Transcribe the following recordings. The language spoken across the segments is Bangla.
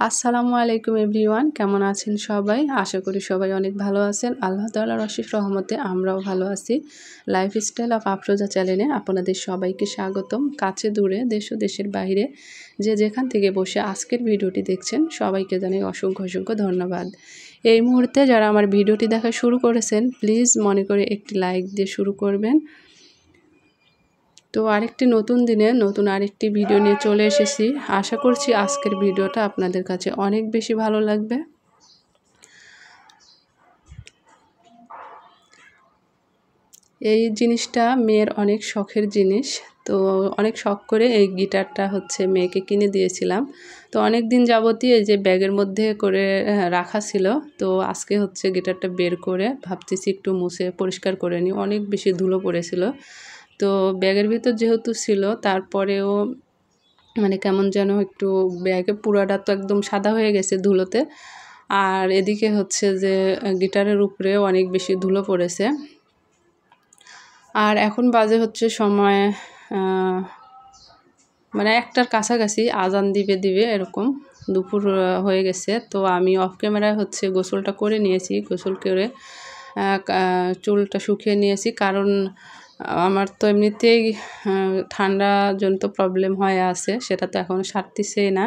আসসালামু আলাইকুম এভরিওয়ান, কেমন আছেন সবাই? আশা করি সবাই অনেক ভালো আছেন। আল্লাহ তাআলার অশেষ রহমতে আমরাও ভালো আছি। লাইফস্টাইল অফ আফরোজা চ্যানেলে আপনাদের সবাইকে স্বাগতম। কাছে দূরে দেশ ও দেশের বাইরে যে যেখান থেকে বসে আজকের ভিডিওটি দেখছেন সবাইকে জানাই অসংখ্য অসংখ্য ধন্যবাদ। এই মুহূর্তে যারা আমার ভিডিওটি দেখা শুরু করেছেন প্লিজ মনে করে একটি লাইক দিয়ে শুরু করবেন। তো আরেকটি নতুন দিনে নতুন আরেকটি ভিডিও নিয়ে চলে এসেছি। আশা করছি আজকের ভিডিওটা আপনাদের কাছে অনেক বেশি ভালো লাগবে। এই জিনিসটা মেয়ের অনেক শখের জিনিস। তো অনেক শখ করে এই গিটারটা মেয়েকে কিনে দিয়েছিলাম। তো অনেক দিন যাবতই এই যে ব্যাগের মধ্যে করে রাখা ছিল। তো আজকে গিটারটা বের করে ভাবতেছি একটু মুছে পরিষ্কার করে নিই। অনেক বেশি ধুলো পড়েছিল। তো ব্যাগের ভিতর যেহেতু ছিল তারপরেও মানে কেমন যেন একটু ব্যাগে পুরাটা তো একদম সাদা হয়ে গেছে ধুলোতে। আর এদিকে যে গিটারের উপরেও অনেক বেশি ধুলো পড়েছে। আর এখন বাজে সময় মানে 1টার কাছাকাছি, আজান দিবে এরকম দুপুর হয়ে গেছে। তো আমি অফ ক্যামেরায় গোসলটা করে নিয়েছি। গোসল করে চুলটা শুকিয়ে নিয়েছি, কারণ আমার তো এমনিতেই ঠান্ডাজনিত প্রবলেম হয়ে আছে, সেটা তো এখনও সারতেছেই না।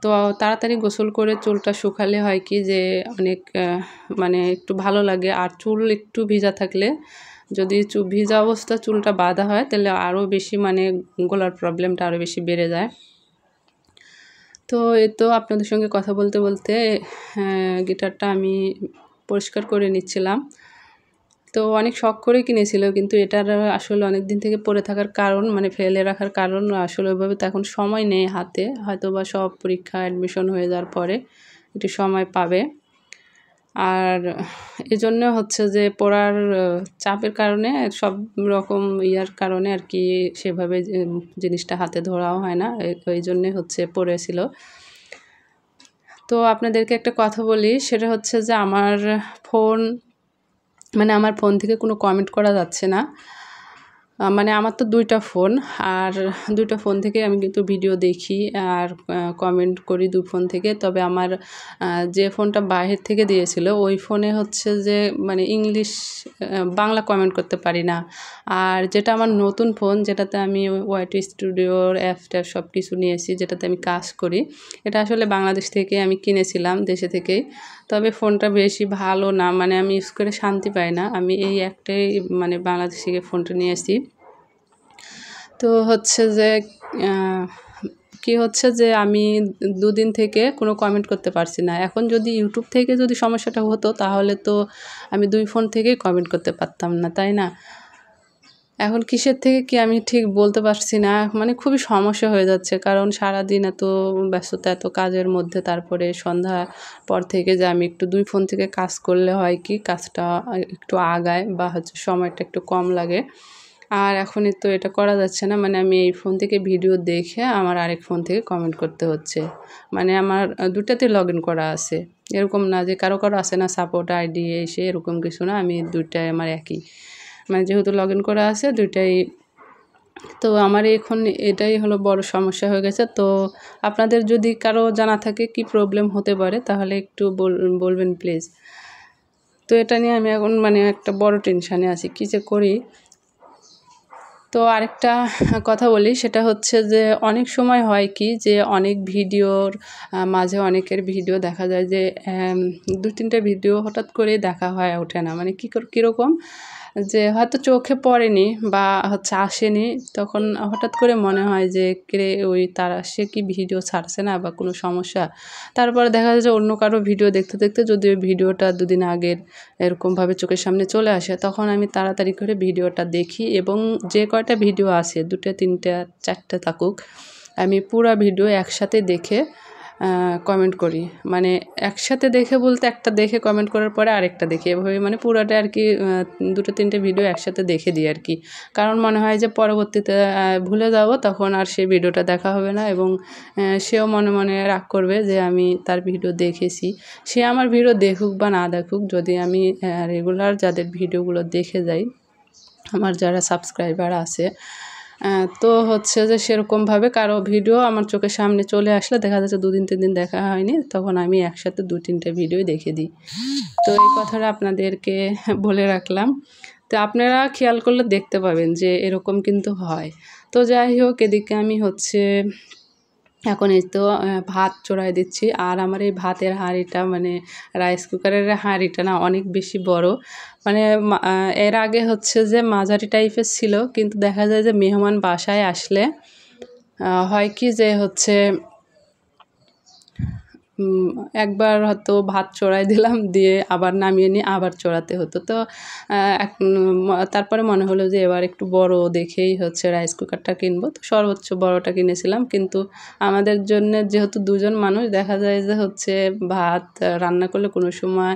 তো তাড়াতাড়ি গোসল করে চুলটা শুকালে হয় কি যে অনেক মানে একটু ভালো লাগে। আর চুল একটু ভিজা থাকলে, যদি ভিজা অবস্থা চুলটা বাঁধা হয় তাহলে আরও বেশি মানে গলার প্রবলেমটা আরও বেশি বেড়ে যায়। তো এই তো আপনাদের সঙ্গে কথা বলতে বলতে গিটারটা আমি পরিষ্কার করে নিচ্ছিলাম। তো অনেক শখ করে কিনেছিল, কিন্তু এটার আসলে অনেক দিন থেকে পড়ে থাকার কারণ মানে ফেলে রাখার কারণ আসলে ওইভাবে তো এখন সময় নেই হাতে। হয়তো বা সব পরীক্ষা অ্যাডমিশন হয়ে যাওয়ার পরে একটু সময় পাবে। আর এজন্য যে পড়ার চাপের কারণে সব রকম ইয়ার কারণে আর কি সেভাবে জিনিসটা হাতে ধরাও হয় না। এই জন্যে পড়েছিল। তো আপনাদেরকে একটা কথা বলি, সেটা যে আমার ফোন মানে আমার ফোন থেকে কোনো কমেন্ট করা যাচ্ছে না। মানে আমার তো 2টা ফোন, আর 2টা ফোন থেকে আমি কিন্তু ভিডিও দেখি আর কমেন্ট করি 2 ফোন থেকে। তবে আমার যে ফোনটা বাহির থেকে দিয়েছিল ওই ফোনে যে মানে ইংলিশ বাংলা কমেন্ট করতে পারি না। আর যেটা আমার নতুন ফোন, যেটাতে আমি ওয়াইটি স্টুডিওর অ্যাপ ট্যাপ সব কিছু নিয়েছি, যেটাতে আমি কাজ করি, এটা আসলে বাংলাদেশ থেকে আমি কিনেছিলাম, দেশে থেকেই। তবে ফোনটা বেশি ভালো না, মানে আমি ইউজ করে শান্তি পাই না। আমি এই একটাই মানে বাংলাদেশ থেকে ফোনটা নিয়েছি। তো যে কি যে আমি 2 দিন থেকে কোনো কমেন্ট করতে পারছি না। এখন যদি ইউটিউব থেকে যদি সমস্যাটা হতো তাহলে তো আমি 2 ফোন থেকেই কমেন্ট করতে পারতাম না, তাই না? এখন কিসের থেকে কি আমি ঠিক বলতে পারছি না। মানে খুবই সমস্যা হয়ে যাচ্ছে, কারণ সারাদিন এত ব্যস্ততা, এত কাজের মধ্যে তারপরে সন্ধ্যা পর থেকে যে আমি একটু 2 ফোন থেকে কাজ করলে হয় কি কাজটা একটু আগায় বা সময়টা একটু কম লাগে। আর এখনই তো এটা করা যাচ্ছে না, মানে আমি এই ফোন থেকে ভিডিও দেখে আমার আরেক ফোন থেকে কমেন্ট করতে হচ্ছে। মানে আমার 2টাতে লগ ইন করা আছে, এরকম না যে কারো আছে না সাপোর্ট আইডি এসে, এরকম কিছু না। আমি 2টাই আমার একই, মানে যেহেতু লগ ইন করা আছে 2টাই। তো আমার এখন এটাই হলো বড় সমস্যা হয়ে গেছে। তো আপনাদের যদি কারো জানা থাকে কি প্রবলেম হতে পারে তাহলে একটু বলবেন প্লিজ। তো এটা নিয়ে আমি এখন মানে একটা বড় টেনশানে আছি, কী যে করি। তো আরেকটা কথা বলি, সেটা যে অনেক সময় হয় কি যে অনেক ভিডিওর মাঝে অনেকের ভিডিও দেখা যায় যে 2-3টে ভিডিও হঠাৎ করে দেখা হয়ে ওঠে না। মানে কীরকম যে হয়তো চোখে পড়েনি বা আসেনি, তখন হঠাৎ করে মনে হয় যে কে সে কি ভিডিও ছাড়ছে না বা কোনো সমস্যা। তারপরে দেখা যায় যে অন্য কারো ভিডিও দেখতে দেখতে যদি ওই ভিডিওটা 2 দিন আগের এরকমভাবে চোখের সামনে চলে আসে, তখন আমি তাড়াতাড়ি করে ভিডিওটা দেখি এবং যে কয়টা ভিডিও আছে 2টা 3টা 4টা থাকুক, আমি পুরা ভিডিও একসাথে দেখে কমেন্ট করি। মানে একসাথে দেখে বলতে একটা দেখে কমেন্ট করার পরে আরেকটা দেখি, এভাবে মানে পুরাটা আর কি 2টো 3টে ভিডিও একসাথে দেখে দিই আর কি। কারণ মনে হয় যে পরবর্তীতে ভুলে যাব, তখন আর সেই ভিডিওটা দেখা হবে না এবং সেও মনে মনে রাগ করবে যে আমি তার ভিডিও দেখেছি। সে আমার ভিডিও দেখুক বা না দেখুক, যদি আমি রেগুলার যাদের ভিডিওগুলো দেখে যাই, আমার যারা সাবস্ক্রাইবার আছে, তো হচ্ছে যে সেরকমভাবে কারো ভিডিও আমার চোখের সামনে চলে আসলে দেখা যাচ্ছে 2 দিন 3 দিন দেখা হয়নি, তখন আমি একসাথে 2-3টে ভিডিওই দেখে দিই। তো এই কথাটা আপনাদেরকে বলে রাখলাম। তো আপনারা খেয়াল করলে দেখতে পাবেন যে এরকম কিন্তু হয়। তো যাই হোক, এদিকে আমি হচ্ছে এখন এই তো ভাত চড়াই দিচ্ছি। আর আমার এই ভাতের হাঁড়িটা মানে রাইস কুকারের হাঁড়িটা না অনেক বেশি বড়। মানে এর আগে হচ্ছে যে মাঝারি টাইপের ছিল, কিন্তু দেখা যায় যে মেহমান বাসায় আসলে হয় কি যে হচ্ছে একবার হয়তো ভাত চড়াই দিলাম, দিয়ে আবার নামিয়ে নিয়ে আবার চড়াতে হতো। তো তারপরে মনে হলো যে এবার একটু বড় দেখেই হচ্ছে রাইস কুকারটা কিনবো। তো সর্বোচ্চ বড়টা কিনেছিলাম, কিন্তু আমাদের জন্য যেহেতু 2 জন মানুষ, দেখা যায় যে হচ্ছে ভাত রান্না করলে কোনো সময়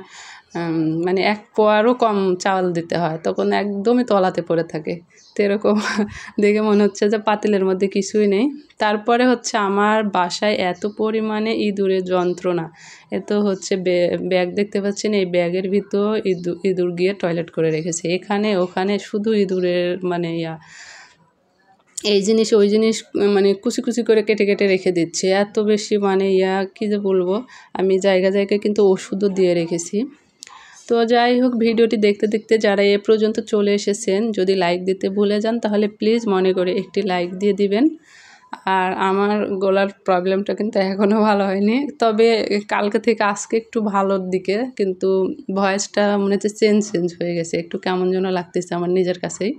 মানে 1 পোয়ারও কম চাল দিতে হয়, তখন একদমই তলাতে পড়ে থাকে। তো এরকম দেখে মনে হচ্ছে যে পাতিলের মধ্যে কিছুই নেই। তারপরে হচ্ছে আমার বাসায় এত পরিমাণে ইঁদুরের যন্ত্রণা, এত হচ্ছে ব্যাগ দেখতে পাচ্ছেন, এই ব্যাগের ভিতর ইঁদুর গিয়ে টয়লেট করে রেখেছে। এখানে ওখানে শুধু ইঁদুরের মানে এই জিনিস ওই জিনিস মানে কুচি কুচি করে কেটে কেটে রেখে দিচ্ছে। এত বেশি মানে কী যে বলবো, আমি জায়গায় জায়গায় কিন্তু ওষুধও দিয়ে রেখেছি। তো যাই হোক, ভিডিওটি দেখতে দেখতে যারা এ পর্যন্ত চলে এসেছেন, যদি লাইক দিতে ভুলে যান তাহলে প্লিজ মনে করে একটি লাইক দিয়ে দিবেন। আর আমার গলার প্রবলেমটা কিন্তু এখনও ভালো হয়নি, তবে কালকে থেকে আজকে একটু ভালোর দিকে, কিন্তু ভয়েসটা মনে হচ্ছে চেঞ্জ হয়ে গেছে, একটু কেমন যেন লাগতেছে আমার নিজের কাছেই।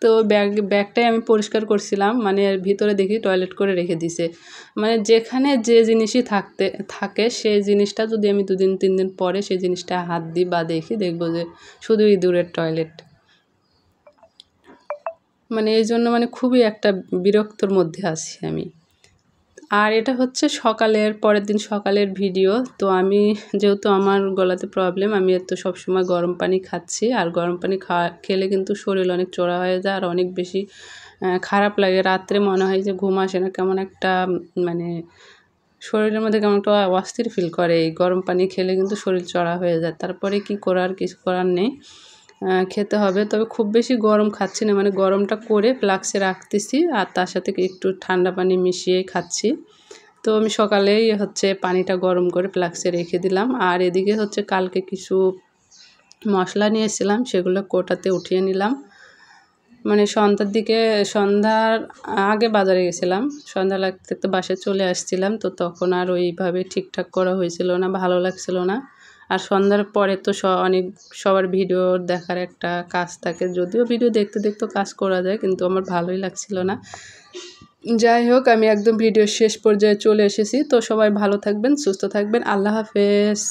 তো ব্যাগটাই আমি পরিষ্কার করছিলাম, মানে এর ভিতরে দেখি টয়লেট করে রেখে দিছে। মানে যেখানে যে জিনিসই থাকে সেই জিনিসটা যদি আমি 2 দিন 3 দিন পরে সেই জিনিসটা হাত দিই বা দেখি, দেখবো যে শুধু ইঁদুরের টয়লেট। মানে এই জন্য মানে খুবই একটা বিরক্তর মধ্যে আছি আমি। আর এটা হচ্ছে পরের দিন সকালের ভিডিও। তো আমি যেহেতু আমার গলাতে প্রবলেম, আমি তো সবসময় গরম পানি খাচ্ছি, আর গরম পানি খেলে কিন্তু শরীর অনেক চড়া হয়ে যায় আর অনেক বেশি খারাপ লাগে। রাত্রে মনে হয় যে ঘুম আসে না, কেমন একটা মানে শরীরের মধ্যে কেমন একটা অস্থির ফিল করে। এই গরম পানি খেলে কিন্তু শরীর চড়া হয়ে যায়। তারপরে কি করার, কিছু করার নেই, খেতে হবে। তবে খুব বেশি গরম খাচ্ছি না, মানে গরমটা করে ফ্লাক্সে রাখতেছি আর তার সাথে একটু ঠান্ডা পানি মিশিয়ে খাচ্ছি। তো আমি সকালেই হচ্ছে পানিটা গরম করে ফ্লাক্সে রেখে দিলাম। আর এদিকে হচ্ছে কালকে কিছু মশলা নিয়ে এসেছিলাম, সেগুলো কোটাতে উঠিয়ে নিলাম। মানে সন্ধ্যার আগে বাজারে গেছিলাম, সন্ধ্যা লাগতে তো বাসায় চলে আসছিলাম। তো তখন আর ওইভাবে ঠিকঠাক করা হয়েছিল না, ভালো লাগছিল না। আর সন্ধ্যার পরে তো সবার ভিডিও দেখার একটা কাজ থাকে, যদিও ভিডিও দেখতে দেখতে কাজ করা যায়, কিন্তু আমার ভালোই লাগছিল না। যাই হোক, আমি একদম ভিডিওর শেষ পর্যায়ে চলে এসেছি। তো সবাই ভালো থাকবেন, সুস্থ থাকবেন, আল্লাহ হাফেজ।